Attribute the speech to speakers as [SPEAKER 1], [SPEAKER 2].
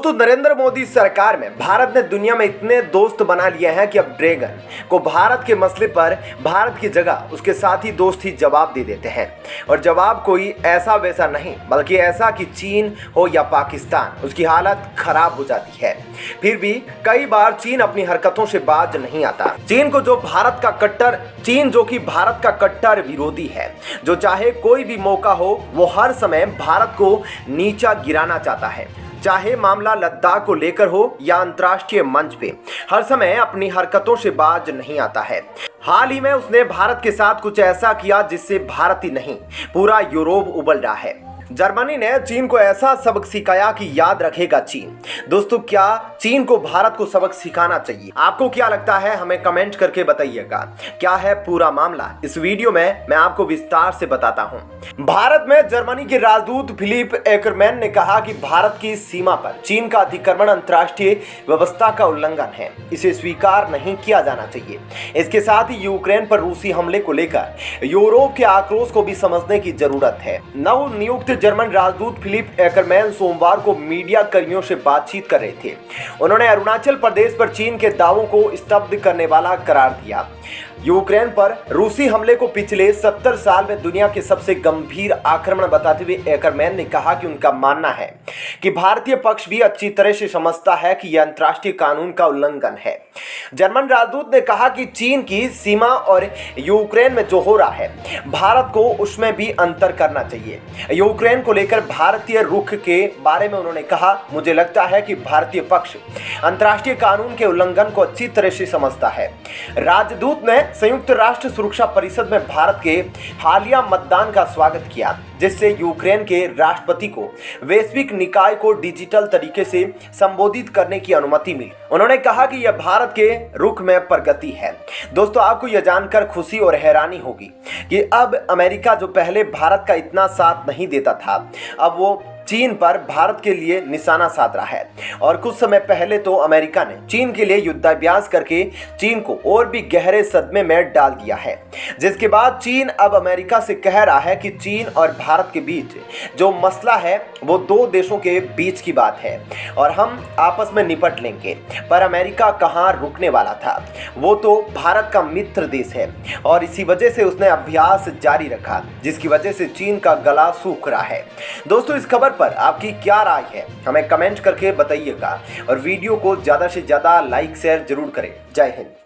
[SPEAKER 1] दोस्तों, नरेंद्र मोदी सरकार में भारत ने दुनिया में इतने दोस्त बना लिए हैं कि अब ड्रैगन को भारत के मसले पर भारत की जगह उसके साथी दोस्त ही जवाब दे देते हैं। और जवाब कोई ऐसा वैसा नहीं, बल्कि ऐसा कि चीन हो या पाकिस्तान, उसकी हालत खराब हो जाती है। फिर भी कई बार चीन अपनी हरकतों से बाज नहीं आता। चीन जो कि भारत का कट्टर विरोधी है, जो चाहे कोई भी मौका हो वो हर समय भारत को नीचा गिराना चाहता है। चाहे मामला लद्दाख को लेकर हो या अंतर्राष्ट्रीय मंच पे, हर समय अपनी हरकतों से बाज नहीं आता है। हाल ही में उसने भारत के साथ कुछ ऐसा किया जिससे भारत ही नहीं, पूरा यूरोप उबल रहा है। जर्मनी ने चीन को ऐसा सबक सिखाया कि याद रखेगा चीन। दोस्तों, क्या चीन को भारत को सबक सिखाना चाहिए? आपको क्या लगता है, हमें कमेंट करके बताइएगा। क्या है पूरा मामला, इस वीडियो में मैं आपको विस्तार से बताता हूं। भारत में जर्मनी के राजदूत फिलिप एकरमैन ने कहा कि भारत की सीमा पर चीन का अतिक्रमण अंतर्राष्ट्रीय व्यवस्था का उल्लंघन है, इसे स्वीकार नहीं किया जाना चाहिए। इसके साथ ही यूक्रेन पर रूसी हमले को लेकर यूरोप के आक्रोश को भी समझने की जरूरत है। नवनियुक्त जर्मन राजदूत फिलिप एकरमैन सोमवार को मीडिया कर्मियों से बातचीत कर रहे थे। उन्होंने अरुणाचल प्रदेश पर चीन के दावों को स्तब्ध करने वाला करार दिया। यूक्रेन पर रूसी हमले को पिछले 70 साल में दुनिया के सबसे गंभीर आक्रमण बताते हुए एकरमैन ने कहा कि उनका मानना है कि भारतीय पक्ष भी अच्छी तरह से समझता है कि यह अंतर्राष्ट्रीय कानून का उल्लंघन है। जर्मन राजदूत ने कहा कि चीन की सीमा और यूक्रेन में जो हो रहा है, भारत को उसमें भी अंतर करना चाहिए। यूक्रेन को लेकर भारतीय रुख के बारे में उन्होंने कहा, मुझे लगता है कि भारतीय पक्ष अंतर्राष्ट्रीय कानून के उल्लंघन को अच्छी तरह से समझता है। राजदूत ने संयुक्त राष्ट्र सुरक्षा परिषद में भारत के हालिया मतदान का स्वागत किया, जिससे यूक्रेन के राष्ट्रपति को वैश्विक निकाय को डिजिटल तरीके से संबोधित करने की अनुमति मिली। उन्होंने कहा कि यह भारत के रुख में प्रगति है। दोस्तों, आपको यह जानकर खुशी और हैरानी होगी कि अब अमेरिका, जो पहले भारत का इतना साथ नहीं देता था, अब वो चीन पर भारत के लिए निशाना साध रहा है। और कुछ समय पहले तो अमेरिका ने चीन के लिए युद्धाभ्यास करके चीन को और भी गहरे सदमे में डाल दिया है, जिसके बाद चीन अब अमेरिका से कह रहा है कि चीन और भारत के बीच जो मसला है वो दो देशों के बीच की बात है और हम आपस में निपट लेंगे। पर अमेरिका कहाँ रुकने वाला था, वो तो भारत का मित्र देश है और इसी वजह से उसने अभ्यास जारी रखा, जिसकी वजह से चीन का गला सूख रहा है। दोस्तों, इस खबर पर आपकी क्या राय है, हमें कमेंट करके बताइएगा और वीडियो को ज़्यादा से ज़्यादा लाइक शेयर जरूर करें। जय हिंद।